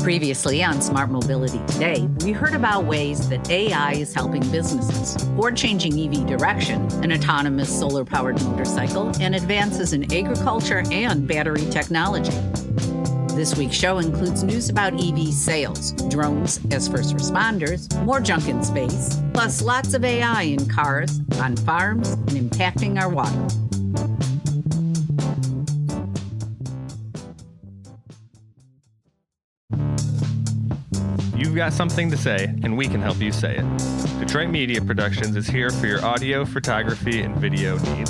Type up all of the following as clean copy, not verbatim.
Previously on Smart Mobility Today, we heard about ways that AI is helping businesses, Ford changing EV direction, an autonomous solar-powered motorcycle, and advances in agriculture and battery technology. This week's show includes news about EV sales, drones as first responders, more junk in space, plus lots of AI in cars, on farms, and impacting our water. You've got something to say, and we can help you say it. Detroit Media Productions is here for your audio, photography, and video needs.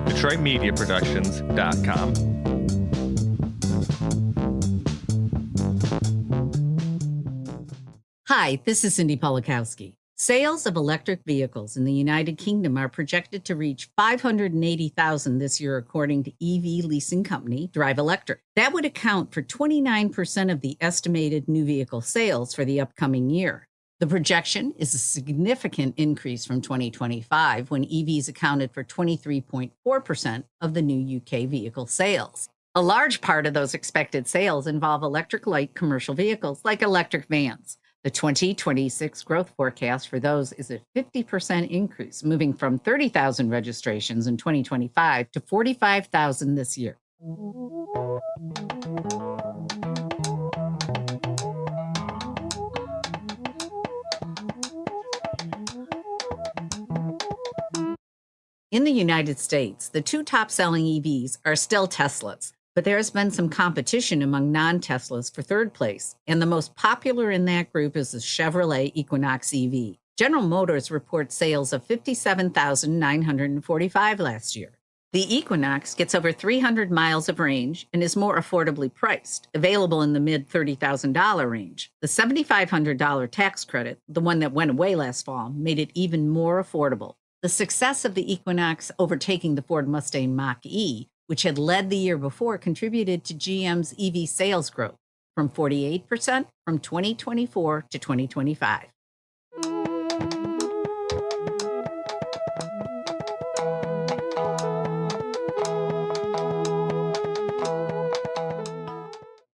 DetroitMediaProductions.com. Hi, this is Cindy Polakowski. Sales of electric vehicles in the United Kingdom are projected to reach 580,000 this year, according to EV leasing company Drive Electric. That would account for 29% of the estimated new vehicle sales for the upcoming year. The projection is a significant increase from 2025, when EVs accounted for 23.4% of the new UK vehicle sales. A large part of those expected sales involve electric light commercial vehicles like electric vans. The 2026 growth forecast for those is a 50% increase, moving from 30,000 registrations in 2025 to 45,000 this year. In the United States, the two top-selling EVs are still Teslas, but there has been some competition among non-Teslas for third place, and the most popular in that group is the Chevrolet Equinox EV. General Motors reports sales of 57,945 last year. The Equinox gets over 300 miles of range and is more affordably priced, available in the mid-$30,000 range. The $7,500 tax credit, the one that went away last fall, made it even more affordable. The success of the Equinox overtaking the Ford Mustang Mach-E, which had led the year before, contributed to GM's EV sales growth from 48% from 2024 to 2025.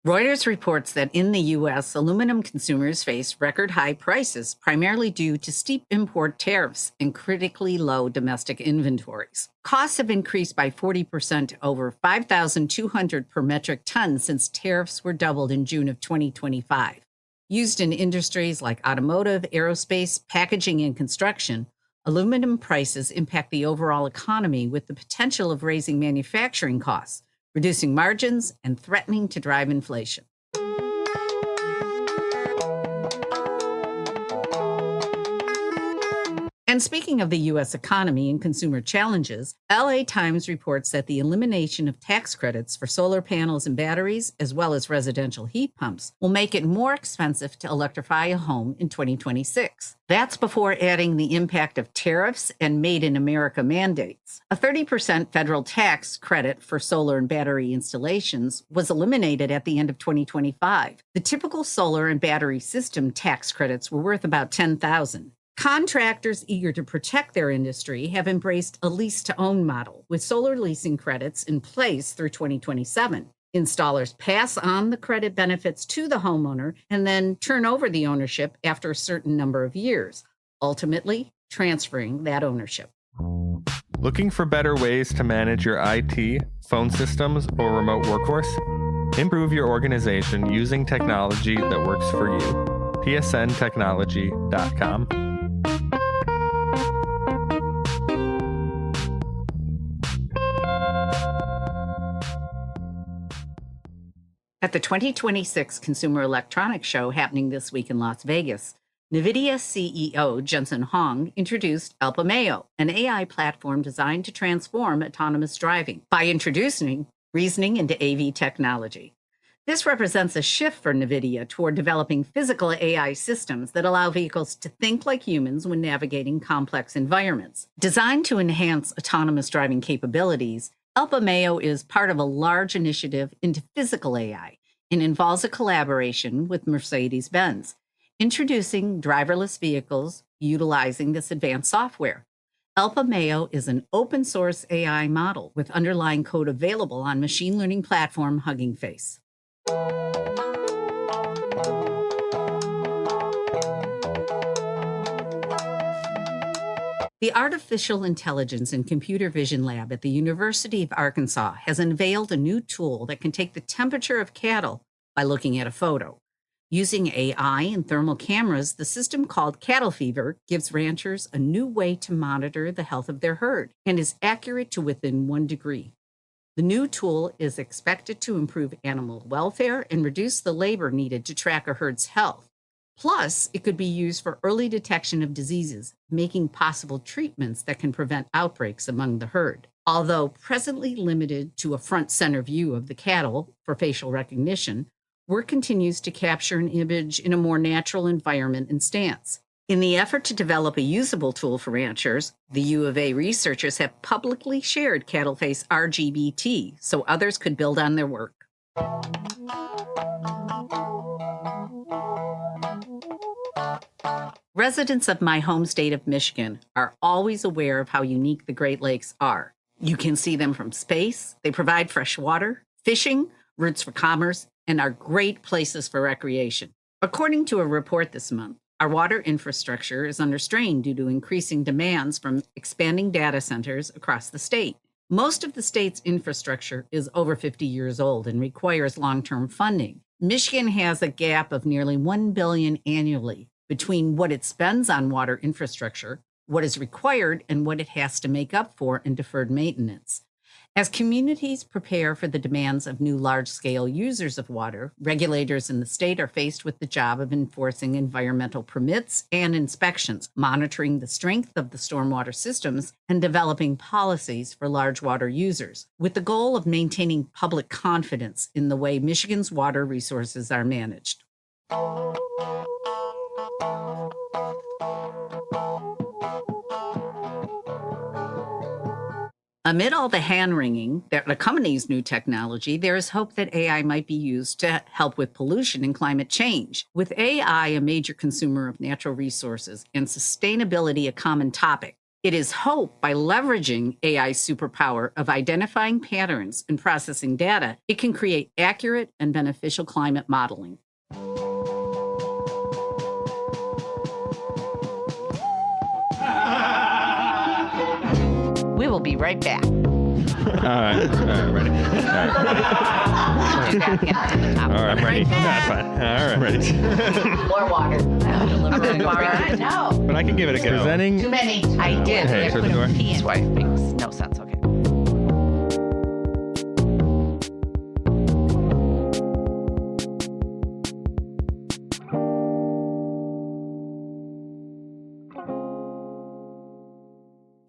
Reuters reports that in the U.S., aluminum consumers face record high prices, primarily due to steep import tariffs and critically low domestic inventories. Costs have increased by 40% to over $5,200 per metric ton since tariffs were doubled in June of 2025. Used in industries like automotive, aerospace, packaging, and construction, aluminum prices impact the overall economy with the potential of raising manufacturing costs, reducing margins, and threatening to drive inflation. And speaking of the U.S. economy and consumer challenges, LA Times reports that the elimination of tax credits for solar panels and batteries, as well as residential heat pumps, will make it more expensive to electrify a home in 2026. That's before adding the impact of tariffs and Made in America mandates. A 30% federal tax credit for solar and battery installations was eliminated at the end of 2025. The typical solar and battery system tax credits were worth about $10,000. Contractors eager to protect their industry have embraced a lease-to-own model, with solar leasing credits in place through 2027. Installers pass on the credit benefits to the homeowner and then turn over the ownership after a certain number of years, ultimately transferring that ownership. Looking for better ways to manage your IT, phone systems, or remote workforce? Improve your organization using technology that works for you. psntechnology.com. At the 2026 Consumer Electronics Show happening this week in Las Vegas, NVIDIA CEO Jensen Huang introduced Alpamayo, an AI platform designed to transform autonomous driving by introducing reasoning into AV technology. This represents a shift for NVIDIA toward developing physical AI systems that allow vehicles to think like humans when navigating complex environments. Designed to enhance autonomous driving capabilities, Alpamayo is part of a large initiative into physical AI and involves a collaboration with Mercedes-Benz, introducing driverless vehicles utilizing this advanced software. Alpamayo is an open-source AI model with underlying code available on machine learning platform Hugging Face. The Artificial Intelligence and Computer Vision Lab at the University of Arkansas has unveiled a new tool that can take the temperature of cattle by looking at a photo. Using AI and thermal cameras, the system called Cattle Fever gives ranchers a new way to monitor the health of their herd and is accurate to within 1 degree. The new tool is expected to improve animal welfare and reduce the labor needed to track a herd's health. Plus, it could be used for early detection of diseases, making possible treatments that can prevent outbreaks among the herd. Although presently limited to a front center view of the cattle for facial recognition, work continues to capture an image in a more natural environment and stance. In the effort to develop a usable tool for ranchers, the U of A researchers have publicly shared CattleFace RGBT so others could build on their work. Residents of my home state of Michigan are always aware of how unique the Great Lakes are. You can see them from space. They provide fresh water, fishing, routes for commerce, and are great places for recreation. According to a report this month, our water infrastructure is under strain due to increasing demands from expanding data centers across the state. Most of the state's infrastructure is over 50 years old and requires long-term funding. Michigan has a gap of nearly $1 billion annually between what it spends on water infrastructure, what is required, and what it has to make up for in deferred maintenance. As communities prepare for the demands of new large-scale users of water, regulators in the state are faced with the job of enforcing environmental permits and inspections, monitoring the strength of the stormwater systems, and developing policies for large water users, with the goal of maintaining public confidence in the way Michigan's water resources are managed. Amid all the hand-wringing that accompanies new technology, there is hope that AI might be used to help with pollution and climate change. With AI a major consumer of natural resources and sustainability a common topic, it is hoped by leveraging AI's superpower of identifying patterns and processing data, it can create accurate and beneficial climate modeling. We will be right back. All right, ready. All right, I'm ready. That's fine. All right, ready. More water. I know. But I can give it a go. Presenting. Too many. I did. Hey, I shut put the door. a P in. Why it makes no sense. Okay.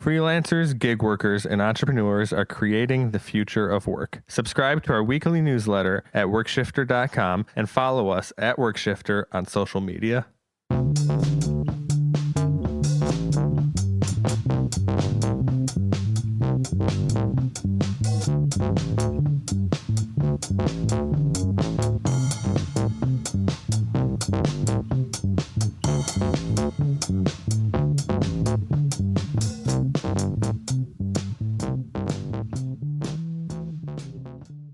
Freelancers, gig workers, and entrepreneurs are creating the future of work. Subscribe to our weekly newsletter at workshifter.com and follow us at Workshifter on social media.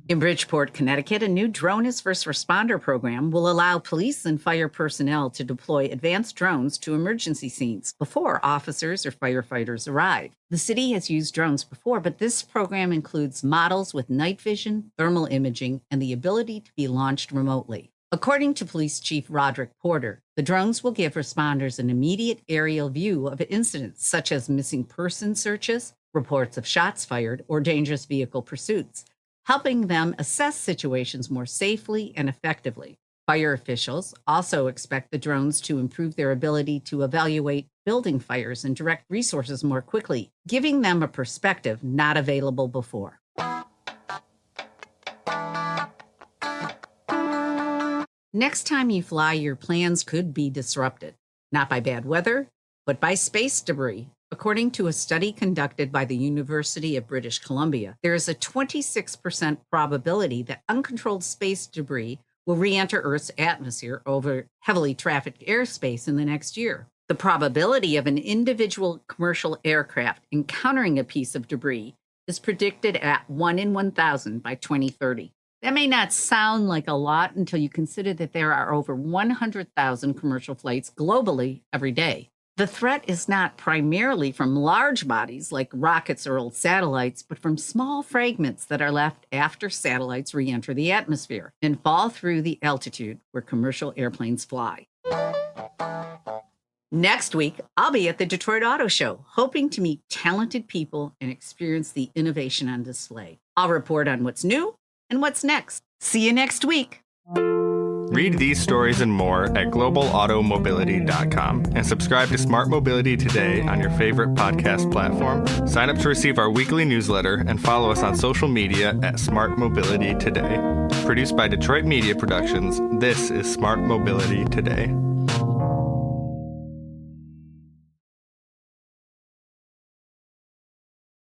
In Bridgeport, Connecticut, a new Drone as First Responder program will allow police and fire personnel to deploy advanced drones to emergency scenes before officers or firefighters arrive. The city has used drones before, but this program includes models with night vision, thermal imaging, and the ability to be launched remotely. According to Police Chief Roderick Porter, the drones will give responders an immediate aerial view of incidents such as missing person searches, reports of shots fired, or dangerous vehicle pursuits, helping them assess situations more safely and effectively. Fire officials also expect the drones to improve their ability to evaluate building fires and direct resources more quickly, giving them a perspective not available before. Next time you fly, your plans could be disrupted, not by bad weather, but by space debris. According to a study conducted by the University of British Columbia, there is a 26% probability that uncontrolled space debris will re-enter Earth's atmosphere over heavily trafficked airspace in the next year. The probability of an individual commercial aircraft encountering a piece of debris is predicted at 1 in 1,000 by 2030. That may not sound like a lot until you consider that there are over 100,000 commercial flights globally every day. The threat is not primarily from large bodies like rockets or old satellites, but from small fragments that are left after satellites re-enter the atmosphere and fall through the altitude where commercial airplanes fly. Next week, I'll be at the Detroit Auto Show, hoping to meet talented people and experience the innovation on display. I'll report on what's new and what's next. See you next week. Read these stories and more at globalautomobility.com and subscribe to Smart Mobility Today on your favorite podcast platform. Sign up to receive our weekly newsletter and follow us on social media at Smart Mobility Today. Produced by Detroit Media Productions, this is Smart Mobility Today.